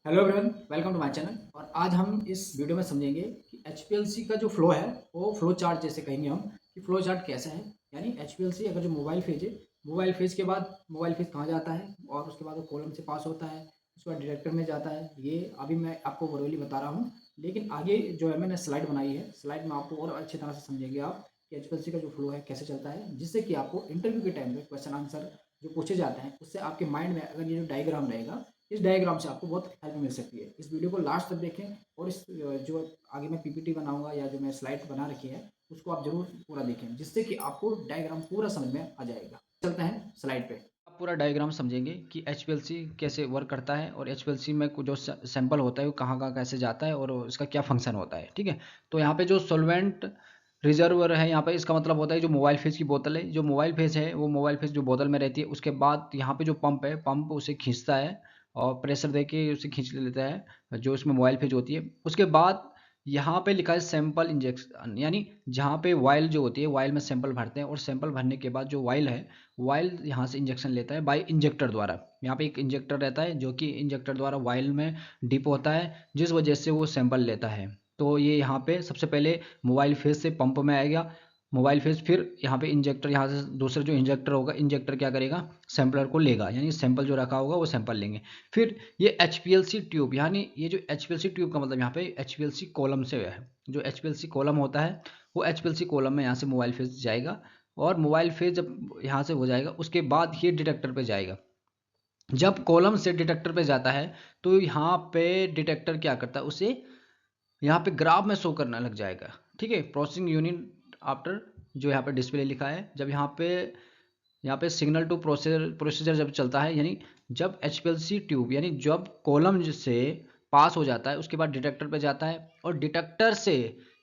Hello everyone, welcome to my channel. और आज हम इस वीडियो में समझेंगे कि एचपीएलसी का जो फ्लो है वो फ्लो चार्ट जैसे कहेंगे हम कि फ्लो चार्ट कैसा है। यानी एचपीएलसी अगर जो मोबाइल फेज है, मोबाइल फेज के बाद मोबाइल फेज कहाँ जाता है और उसके बाद वो कॉलम से पास होता है, उसके बाद डिटेक्टर में जाता है। ये अभी मैं आपको वर्बली बता रहा हूँ, लेकिन आगे जो है मैंने स्लाइड बनाई है, स्लाइड में आपको और अच्छी तरह से समझेंगे आप कि एचपीएलसी का जो फ्लो है कैसे चलता है, जिससे कि आपको इंटरव्यू के टाइम पे क्वेश्चन आंसर जो पूछे जाते हैं उससे आपके माइंड में अगर ये जो डायग्राम रहेगा, इस डायग्राम से आपको बहुत हेल्प मिल सकती है। इस वीडियो को लास्ट तक देखें और इस जो आगे मैं पीपीटी बनाऊंगा या जो मैं स्लाइड बना रखी है उसको आप जरूर पूरा देखें, जिससे कि आपको डायग्राम पूरा समझ में आ जाएगा। चलते हैं स्लाइड पे। आप पूरा डायग्राम समझेंगे कि एचपीएलसी कैसे वर्क करता है और एचपीएलसी में जो सैंपल होता है वो कहाँ कहाँ कैसे जाता है और इसका क्या फंक्शन होता है। ठीक है, तो यहाँ पे जो सॉल्वेंट रिजर्वर है, यहाँ पे इसका मतलब होता है जो मोबाइल फेज की बोतल है, जो मोबाइल फेज है वो मोबाइल फेज जो बोतल में रहती है, उसके बाद यहाँ पे जो पंप है, पंप उसे खींचता है और प्रेशर देके उसे खींच लेता है जो इसमें मोबाइल फेज होती है। उसके बाद यहाँ पे लिखा है सैंपल इंजेक्शन, यानी जहाँ पे वायल जो होती है, वायल में सैंपल भरते हैं और सैंपल भरने के बाद जो वायल है, वायल यहाँ से इंजेक्शन लेता है बाय इंजेक्टर द्वारा। यहाँ पे एक इंजेक्टर रहता है जो कि इंजेक्टर द्वारा वायल में डिप होता है, जिस वजह से वो सैंपल लेता है। तो ये यहाँ पे सबसे पहले मोबाइल फेज से पंप में आएगा मोबाइल फेज, फिर यहाँ पे इंजेक्टर, यहाँ से दूसरा जो इंजेक्टर होगा, इंजेक्टर क्या करेगा, सैंपलर को लेगा, यानी सैंपल जो रखा होगा वो सैंपल लेंगे। फिर ये एचपीएलसी ट्यूब, यानी ये जो एचपीएलसी ट्यूब का मतलब यहाँ पे एचपीएलसी कॉलम से है, जो एचपीएलसी कॉलम होता है वो एचपीएलसी कॉलम में यहाँ से मोबाइल फेज जाएगा और मोबाइल फेज जब यहाँ से हो जाएगा उसके बाद ये डिटेक्टर पे जाएगा। जब कॉलम से डिटेक्टर पे जाता है तो यहाँ पे डिटेक्टर क्या करता है, उसे यहाँ पे ग्राफ में शो करना लग जाएगा। ठीक है, प्रोसेसिंग यूनिट आफ्टर, जो यहाँ पे डिस्प्ले लिखा है, जब यहाँ पे सिग्नल टू प्रोसीजर जब चलता है, यानी जब एचपीएलसी ट्यूब, यानी जब कॉलम से पास हो जाता है उसके बाद डिटेक्टर पे जाता है और डिटेक्टर से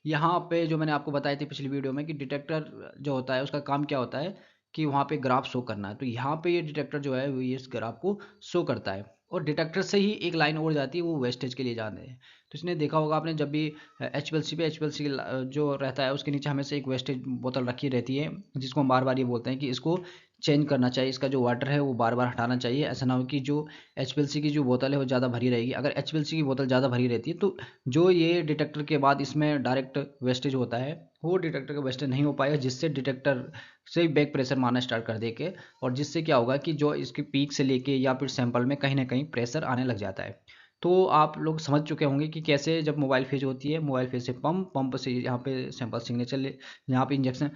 यहाँ पे जो मैंने आपको बताई थी पिछली वीडियो में कि डिटेक्टर जो होता है उसका काम क्या होता है कि वहाँ पे ग्राफ शो करना है, तो यहाँ पे ये डिटेक्टर जो है वो ये इस ग्राफ को शो करता है और डिटेक्टर से ही एक लाइन और जाती है, वो वेस्टेज के लिए जाते हैं। तो इसने देखा होगा आपने, जब भी एचपीएलसी पे एचपीएलसी जो रहता है उसके नीचे हमेशा एक वेस्टेज बोतल रखी रहती है, जिसको हम बार बार ये बोलते हैं कि इसको चेंज करना चाहिए, इसका जो वाटर है वो बार बार हटाना चाहिए। ऐसा ना हो कि जो एचपीएलसी की जो बोतल है वो ज़्यादा भरी रहेगी, अगर एचपीएलसी की बोतल ज़्यादा भरी रहती है तो जो ये डिटेक्टर के बाद इसमें डायरेक्ट वेस्टेज होता है वो डिटेक्टर का वेस्टेज नहीं हो पाएगा, जिससे डिटेक्टर से बैक प्रेशर मारना स्टार्ट कर देके, और जिससे क्या होगा कि जो इसके पीक से लेके या फिर सैंपल में कहीं ना कहीं प्रेशर आने लग जाता है। तो आप लोग समझ चुके होंगे कि कैसे जब मोबाइल फेज होती है, मोबाइल फेज से पंप, पंप से यहाँ पे सैंपल सिग्नेचर ले, यहाँ पे इंजेक्शन,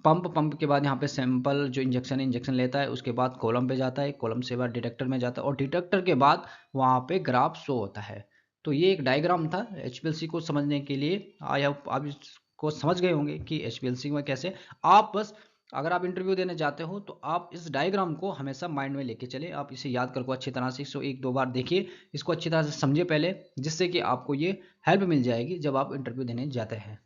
पंप के बाद यहाँ पे सैंपल जो इंजेक्शन इंजेक्शन लेता है, उसके बाद कॉलम पे जाता है, कॉलम से बाद डिटेक्टर में जाता है और डिटेक्टर के बाद वहाँ पे ग्राफ शो होता है। तो ये एक डायग्राम था एचपीएलसी को समझने के लिए। आई होप आप इसको समझ गए होंगे कि एचपीएलसी में कैसे। आप बस अगर आप इंटरव्यू देने जाते हो तो आप इस डायग्राम को हमेशा माइंड में लेके चले, आप इसे याद करके अच्छी तरह से इसको एक दो बार देखिए, इसको अच्छी तरह से समझिए पहले, जिससे कि आपको ये हेल्प मिल जाएगी जब आप इंटरव्यू देने जाते हैं।